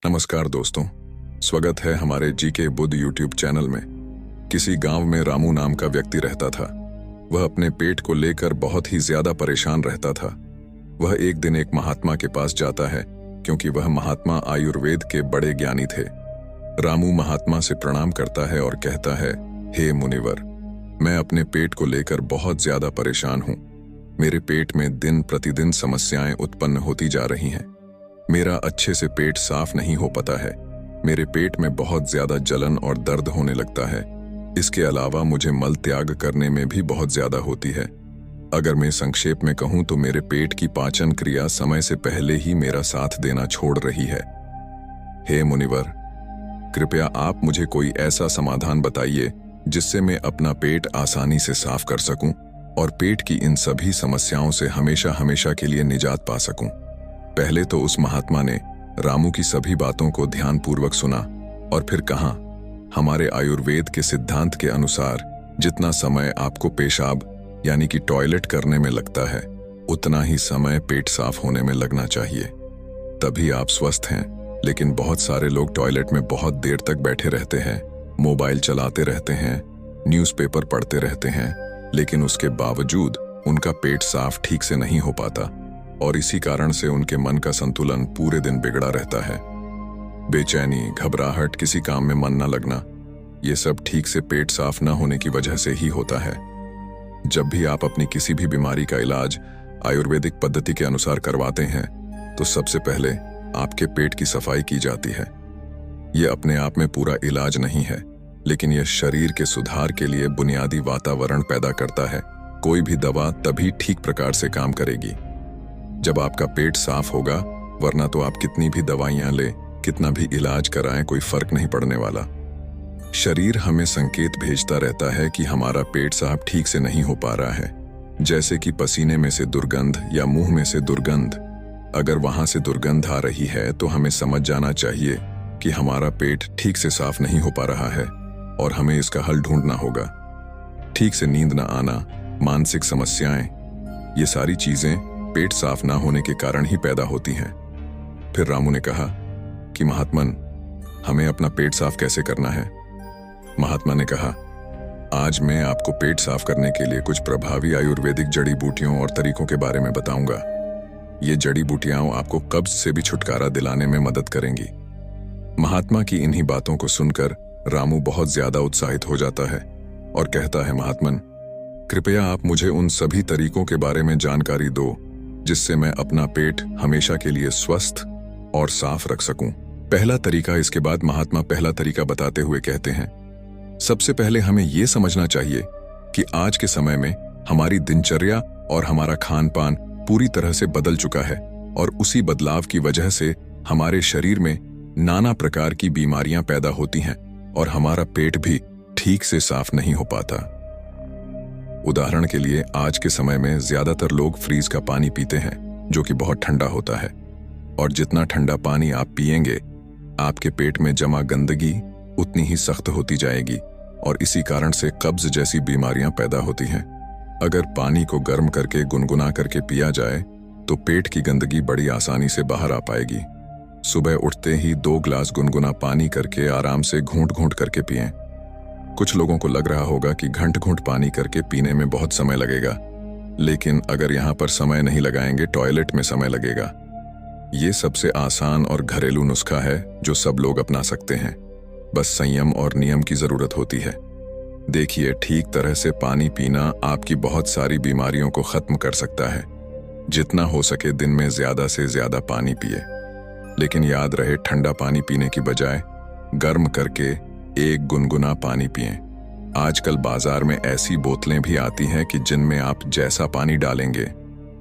नमस्कार दोस्तों, स्वागत है हमारे जीके बुद्ध यूट्यूब चैनल में। किसी गांव में रामू नाम का व्यक्ति रहता था। वह अपने पेट को लेकर बहुत ही ज्यादा परेशान रहता था। वह एक दिन एक महात्मा के पास जाता है क्योंकि वह महात्मा आयुर्वेद के बड़े ज्ञानी थे। रामू महात्मा से प्रणाम करता है और कहता है, हे मुनिवर, मैं अपने पेट को लेकर बहुत ज्यादा परेशान हूं। मेरे पेट में दिन प्रतिदिन समस्याएं उत्पन्न होती जा रही हैं। मेरा अच्छे से पेट साफ नहीं हो पाता है। मेरे पेट में बहुत ज्यादा जलन और दर्द होने लगता है। इसके अलावा मुझे मल त्याग करने में भी बहुत ज्यादा होती है। अगर मैं संक्षेप में कहूं तो मेरे पेट की पाचन क्रिया समय से पहले ही मेरा साथ देना छोड़ रही है। हे मुनिवर, कृपया आप मुझे कोई ऐसा समाधान बताइए जिससे मैं अपना पेट आसानी से साफ कर सकूं और पेट की इन सभी समस्याओं से हमेशा हमेशा के लिए निजात पा सकूं। पहले तो उस महात्मा ने रामू की सभी बातों को ध्यानपूर्वक सुना और फिर कहा, हमारे आयुर्वेद के सिद्धांत के अनुसार जितना समय आपको पेशाब यानी कि टॉयलेट करने में लगता है, उतना ही समय पेट साफ होने में लगना चाहिए, तभी आप स्वस्थ हैं। लेकिन बहुत सारे लोग टॉयलेट में बहुत देर तक बैठे रहते हैं, मोबाइल चलाते रहते हैं, न्यूज़पेपर पढ़ते रहते हैं, लेकिन उसके बावजूद उनका पेट साफ ठीक से नहीं हो पाता और इसी कारण से उनके मन का संतुलन पूरे दिन बिगड़ा रहता है। बेचैनी, घबराहट, किसी काम में मन न लगना, ये सब ठीक से पेट साफ न होने की वजह से ही होता है। जब भी आप अपनी किसी भी बीमारी का इलाज आयुर्वेदिक पद्धति के अनुसार करवाते हैं तो सबसे पहले आपके पेट की सफाई की जाती है। ये अपने आप में पूरा इलाज नहीं है, लेकिन यह शरीर के सुधार के लिए बुनियादी वातावरण पैदा करता है। कोई भी दवा तभी ठीक प्रकार से काम करेगी जब आपका पेट साफ होगा, वरना तो आप कितनी भी दवाइयां ले, कितना भी इलाज कराएं, कोई फर्क नहीं पड़ने वाला। शरीर हमें संकेत भेजता रहता है कि हमारा पेट साफ ठीक से नहीं हो पा रहा है, जैसे कि पसीने में से दुर्गंध या मुंह में से दुर्गंध। अगर वहां से दुर्गंध आ रही है तो हमें समझ जाना चाहिए कि हमारा पेट ठीक से साफ नहीं हो पा रहा है और हमें इसका हल ढूंढना होगा। ठीक से नींद न आना, मानसिक समस्याएं, ये सारी चीजें पेट साफ ना होने के कारण ही पैदा होती हैं। फिर रामू ने कहा कि महात्मन, हमें अपना पेट साफ कैसे करना है? महात्मा ने कहा, आज मैं आपको पेट साफ करने के लिए कुछ प्रभावी आयुर्वेदिक जड़ी बूटियों और तरीकों के बारे में बताऊंगा। ये जड़ी बूटियां आपको कब्ज से भी छुटकारा दिलाने में मदद करेंगी। महात्मा की इन्हीं बातों को सुनकर रामू बहुत ज्यादा उत्साहित हो जाता है और कहता है, महात्मन, कृपया आप मुझे उन सभी तरीकों के बारे में जानकारी दो जिससे मैं अपना पेट हमेशा के लिए स्वस्थ और साफ रख सकूं। पहला तरीका, इसके बाद महात्मा पहला तरीका बताते हुए कहते हैं, सबसे पहले हमें यह समझना चाहिए कि आज के समय में हमारी दिनचर्या और हमारा खान पान पूरी तरह से बदल चुका है और उसी बदलाव की वजह से हमारे शरीर में नाना प्रकार की बीमारियां पैदा होती हैं और हमारा पेट भी ठीक से साफ नहीं हो पाता। उदाहरण के लिए, आज के समय में ज्यादातर लोग फ्रीज का पानी पीते हैं जो कि बहुत ठंडा होता है, और जितना ठंडा पानी आप पिएंगे, आपके पेट में जमा गंदगी उतनी ही सख्त होती जाएगी और इसी कारण से कब्ज जैसी बीमारियां पैदा होती हैं। अगर पानी को गर्म करके गुनगुना करके पिया जाए तो पेट की गंदगी बड़ी आसानी से बाहर आ पाएगी। सुबह उठते ही 2 गिलास गुनगुना पानी करके आराम से घूंट घूंट करके पिएं। कुछ लोगों को लग रहा होगा कि घंट घूंट पानी करके पीने में बहुत समय लगेगा, लेकिन अगर यहाँ पर समय नहीं लगाएंगे, टॉयलेट में समय लगेगा। ये सबसे आसान और घरेलू नुस्खा है जो सब लोग अपना सकते हैं। बस संयम और नियम की जरूरत होती है। देखिए, ठीक तरह से पानी पीना आपकी बहुत सारी बीमारियों को खत्म कर सकता है। जितना हो सके दिन में ज्यादा से ज्यादा पानी पिए, लेकिन याद रहे, ठंडा पानी पीने की बजाय गर्म करके एक गुनगुना पानी पिएं। आजकल बाजार में ऐसी बोतलें भी आती हैं कि जिनमें आप जैसा पानी डालेंगे,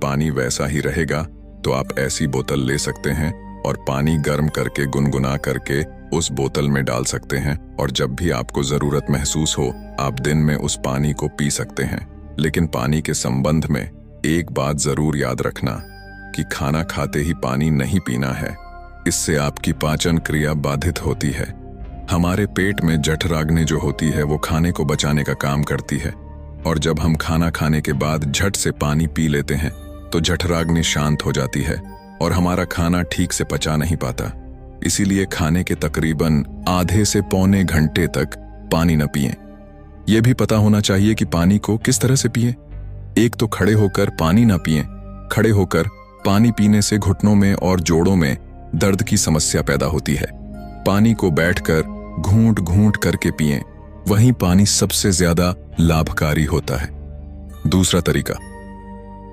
पानी वैसा ही रहेगा। तो आप ऐसी बोतल ले सकते हैं और पानी गर्म करके गुनगुना करके उस बोतल में डाल सकते हैं, और जब भी आपको जरूरत महसूस हो, आप दिन में उस पानी को पी सकते हैं। लेकिन पानी के संबंध में एक बात जरूर याद रखना कि खाना खाते ही पानी नहीं पीना है। इससे आपकी पाचन क्रिया बाधित होती है। हमारे पेट में जठराग्नि जो होती है वो खाने को बचाने का काम करती है, और जब हम खाना खाने के बाद झट से पानी पी लेते हैं तो जठराग्नि शांत हो जाती है और हमारा खाना ठीक से पचा नहीं पाता। इसीलिए खाने के तकरीबन आधे से पौने घंटे तक पानी न पिएं। यह भी पता होना चाहिए कि पानी को किस तरह से पिएं। एक तो खड़े होकर पानी न पिएं। खड़े होकर पानी पीने से घुटनों में और जोड़ों में दर्द की समस्या पैदा होती है। पानी को बैठकर घूंट घूंट करके पिएं। वहीं पानी सबसे ज्यादा लाभकारी होता है। दूसरा तरीका।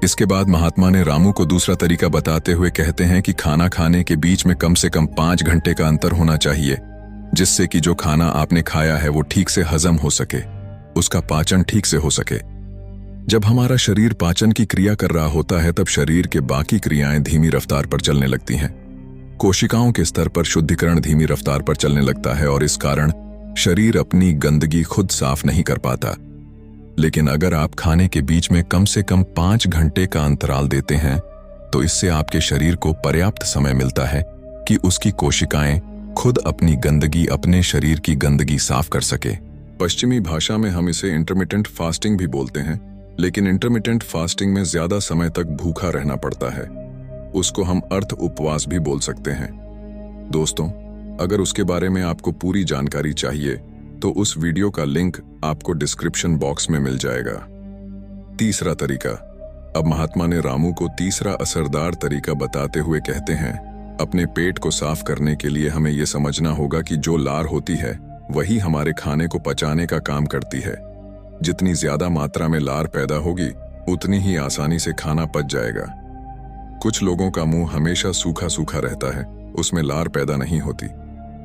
इसके बाद महात्मा ने रामू को दूसरा तरीका बताते हुए कहते हैं कि खाना खाने के बीच में कम से कम 5 घंटे का अंतर होना चाहिए, जिससे कि जो खाना आपने खाया है वो ठीक से हजम हो सके, उसका पाचन ठीक से हो सके। जब हमारा शरीर पाचन की क्रिया कर रहा होता है तब शरीर के बाकी क्रियाएं धीमी रफ्तार पर चलने लगती हैं। कोशिकाओं के स्तर पर शुद्धिकरण धीमी रफ्तार पर चलने लगता है और इस कारण शरीर अपनी गंदगी खुद साफ नहीं कर पाता। लेकिन अगर आप खाने के बीच में कम से कम 5 घंटे का अंतराल देते हैं तो इससे आपके शरीर को पर्याप्त समय मिलता है कि उसकी कोशिकाएं खुद अपनी गंदगी, अपने शरीर की गंदगी साफ कर सके। पश्चिमी भाषा में हम इसे इंटरमिटेंट फास्टिंग भी बोलते हैं, लेकिन इंटरमिटेंट फास्टिंग में ज्यादा समय तक भूखा रहना पड़ता है। उसको हम अर्थ उपवास भी बोल सकते हैं। दोस्तों, अगर उसके बारे में आपको पूरी जानकारी चाहिए तो उस वीडियो का लिंक आपको डिस्क्रिप्शन बॉक्स में मिल जाएगा। तीसरा तरीका। अब महात्मा ने रामू को तीसरा असरदार तरीका बताते हुए कहते हैं, अपने पेट को साफ करने के लिए हमें यह समझना होगा कि जो लार होती है वही हमारे खाने को पचाने का काम करती है। जितनी ज्यादा मात्रा में लार पैदा होगी उतनी ही आसानी से खाना पच जाएगा। कुछ लोगों का मुंह हमेशा सूखा सूखा रहता है, उसमें लार पैदा नहीं होती,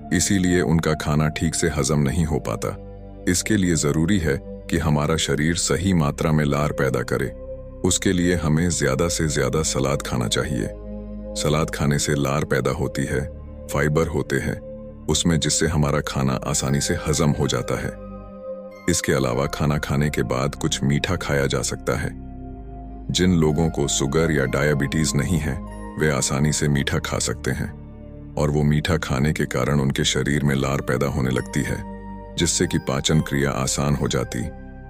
इसीलिए उनका खाना ठीक से हजम नहीं हो पाता। इसके लिए जरूरी है कि हमारा शरीर सही मात्रा में लार पैदा करे। उसके लिए हमें ज्यादा से ज्यादा सलाद खाना चाहिए। सलाद खाने से लार पैदा होती है, फाइबर होते हैं उसमें, जिससे हमारा खाना आसानी से हजम हो जाता है। इसके अलावा खाना खाने के बाद कुछ मीठा खाया जा सकता है। जिन लोगों को शुगर या डायबिटीज नहीं है वे आसानी से मीठा खा सकते हैं और वो मीठा खाने के कारण उनके शरीर में लार पैदा होने लगती है, जिससे कि पाचन क्रिया आसान हो जाती।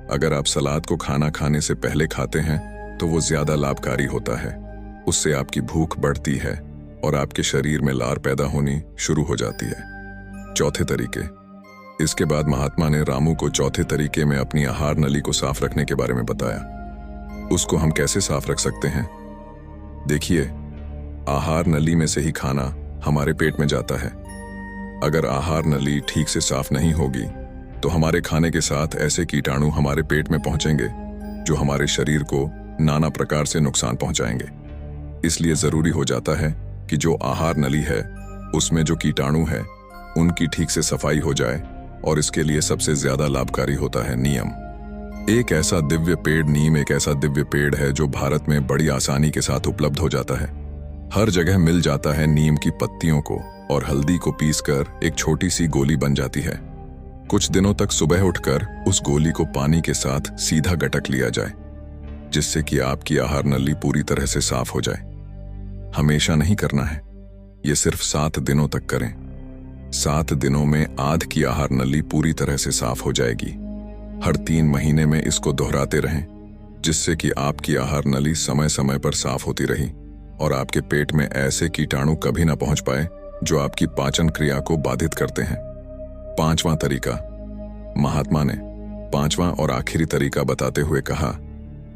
अगर आप सलाद को खाना खाने से पहले खाते हैं तो वो ज्यादा लाभकारी होता है। उससे आपकी भूख बढ़ती है और आपके शरीर में लार पैदा होनी शुरू हो जाती है। चौथे तरीके। इसके बाद महात्मा ने रामू को चौथे तरीके में अपनी आहार नली को साफ रखने के बारे में बताया। उसको हम कैसे साफ रख सकते हैं? देखिए, आहार नली में से ही खाना हमारे पेट में जाता है। अगर आहार नली ठीक से साफ नहीं होगी तो हमारे खाने के साथ ऐसे कीटाणु हमारे पेट में पहुंचेंगे जो हमारे शरीर को नाना प्रकार से नुकसान पहुंचाएंगे। इसलिए जरूरी हो जाता है कि जो आहार नली है उसमें जो कीटाणु है उनकी ठीक से सफाई हो जाए, और इसके लिए सबसे ज्यादा लाभकारी होता है नीम। एक ऐसा दिव्य पेड़, नीम एक ऐसा दिव्य पेड़ है जो भारत में बड़ी आसानी के साथ उपलब्ध हो जाता है। हर जगह मिल जाता है। नीम की पत्तियों को और हल्दी को पीसकर एक छोटी सी गोली बन जाती है। कुछ दिनों तक सुबह उठकर उस गोली को पानी के साथ सीधा गटक लिया जाए, जिससे कि आपकी आहार नली पूरी तरह से साफ हो जाए। हमेशा नहीं करना है, ये सिर्फ 7 दिनों तक करें। 7 दिनों में आध की आहार नली पूरी तरह से साफ हो जाएगी। हर 3 महीने में इसको दोहराते रहें, जिससे कि आपकी आहार नली समय समय पर साफ होती रही और आपके पेट में ऐसे कीटाणु कभी ना पहुंच पाए जो आपकी पाचन क्रिया को बाधित करते हैं। 5वां तरीका। महात्मा ने 5वां और आखिरी तरीका बताते हुए कहा,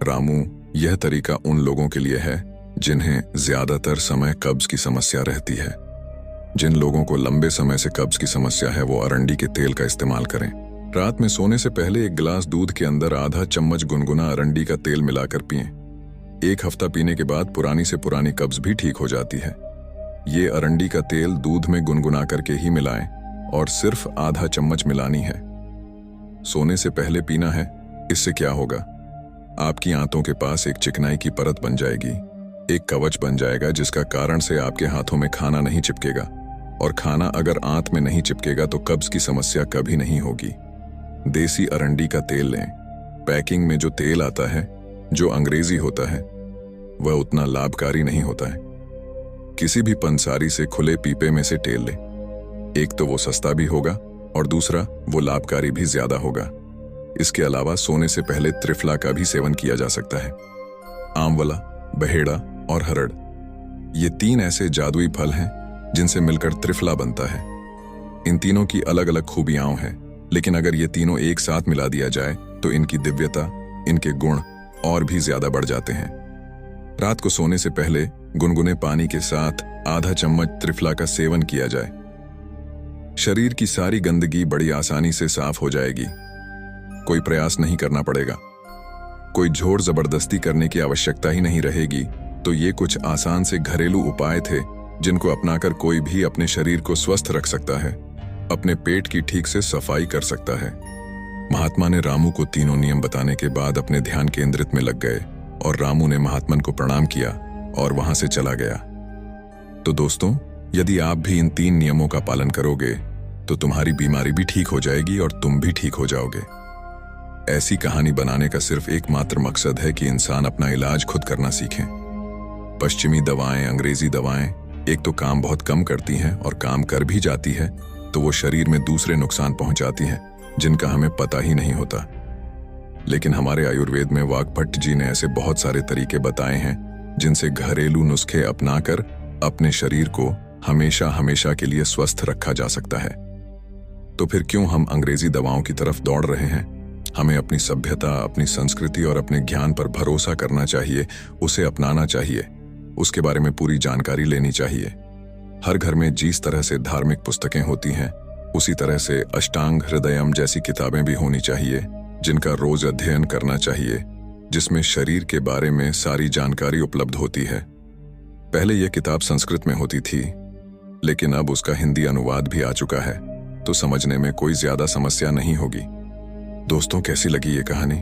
रामू, यह तरीका उन लोगों के लिए है जिन्हें ज्यादातर समय कब्ज की समस्या रहती है। जिन लोगों को लंबे समय से कब्ज की समस्या है वो अरंडी के तेल का इस्तेमाल करें। रात में सोने से पहले 1 गिलास दूध के अंदर आधा चम्मच गुनगुना अरंडी का तेल मिलाकर पिएं। 1 हफ्ता पीने के बाद पुरानी से पुरानी कब्ज भी ठीक हो जाती है। ये अरंडी का तेल दूध में गुनगुना करके ही मिलाएं और सिर्फ आधा चम्मच मिलानी है। सोने से पहले पीना है। इससे क्या होगा? आपकी आंतों के पास एक चिकनाई की परत बन जाएगी, एक कवच बन जाएगा, जिसका कारण से आपके हाथों में खाना नहीं चिपकेगा, और खाना अगर आंत में नहीं चिपकेगा तो कब्ज की समस्या कभी नहीं होगी। देसी अरंडी का तेल लें। पैकिंग में जो तेल आता है, जो अंग्रेजी होता है, वह उतना लाभकारी नहीं होता है। किसी भी पंसारी से खुले पीपे में से तेल लें। एक तो वो सस्ता भी होगा और दूसरा वो लाभकारी भी ज्यादा होगा। इसके अलावा सोने से पहले त्रिफला का भी सेवन किया जा सकता है। आंवला, बहेड़ा और हरड़, ये 3 ऐसे जादुई फल हैं जिनसे मिलकर त्रिफला बनता है। इन तीनों की अलग अलग खूबियां हैं, लेकिन अगर ये तीनों एक साथ मिला दिया जाए तो इनकी दिव्यता, इनके गुण और भी ज्यादा बढ़ जाते हैं। रात को सोने से पहले गुनगुने पानी के साथ आधा चम्मच त्रिफला का सेवन किया जाए। शरीर की सारी गंदगी बड़ी आसानी से साफ हो जाएगी। कोई प्रयास नहीं करना पड़ेगा, कोई जोर जबरदस्ती करने की आवश्यकता ही नहीं रहेगी। तो ये कुछ आसान से घरेलू उपाय थे जिनको अपनाकर कोई भी अपने शरीर को स्वस्थ रख सकता है, अपने पेट की ठीक से सफाई कर सकता है। महात्मा ने रामू को तीनों नियम बताने के बाद अपने ध्यान केंद्रित में लग गए और रामू ने महात्मन को प्रणाम किया और वहां से चला गया। तो दोस्तों, यदि आप भी इन 3 नियमों का पालन करोगे तो तुम्हारी बीमारी भी ठीक हो जाएगी और तुम भी ठीक हो जाओगे। ऐसी कहानी बनाने का सिर्फ एकमात्र मकसद है कि इंसान अपना इलाज खुद करना सीखें। पश्चिमी दवाएं, अंग्रेजी दवाएं एक तो काम बहुत कम करती हैं और काम कर भी जाती है तो वो शरीर में दूसरे नुकसान पहुंचाती हैं जिनका हमें पता ही नहीं होता। लेकिन हमारे आयुर्वेद में वाग्भट्ट जी ने ऐसे बहुत सारे तरीके बताए हैं जिनसे घरेलू नुस्खे अपनाकर अपने शरीर को हमेशा हमेशा के लिए स्वस्थ रखा जा सकता है। तो फिर क्यों हम अंग्रेजी दवाओं की तरफ दौड़ रहे हैं? हमें अपनी सभ्यता, अपनी संस्कृति और अपने ज्ञान पर भरोसा करना चाहिए, उसे अपनाना चाहिए, उसके बारे में पूरी जानकारी लेनी चाहिए। हर घर में जिस तरह से धार्मिक पुस्तकें होती हैं, उसी तरह से अष्टांग हृदयम जैसी किताबें भी होनी चाहिए जिनका रोज अध्ययन करना चाहिए, जिसमें शरीर के बारे में सारी जानकारी उपलब्ध होती है। पहले यह किताब संस्कृत में होती थी, लेकिन अब उसका हिंदी अनुवाद भी आ चुका है, तो समझने में कोई ज्यादा समस्या नहीं होगी। दोस्तों, कैसी लगी ये कहानी?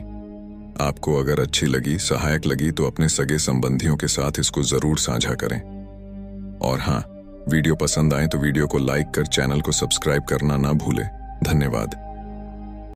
आपको अगर अच्छी लगी, सहायक लगी तो अपने सगे संबंधियों के साथ इसको जरूर साझा करें। और हाँ, वीडियो पसंद आए तो वीडियो को लाइक कर चैनल को सब्सक्राइब करना ना भूलें। धन्यवाद।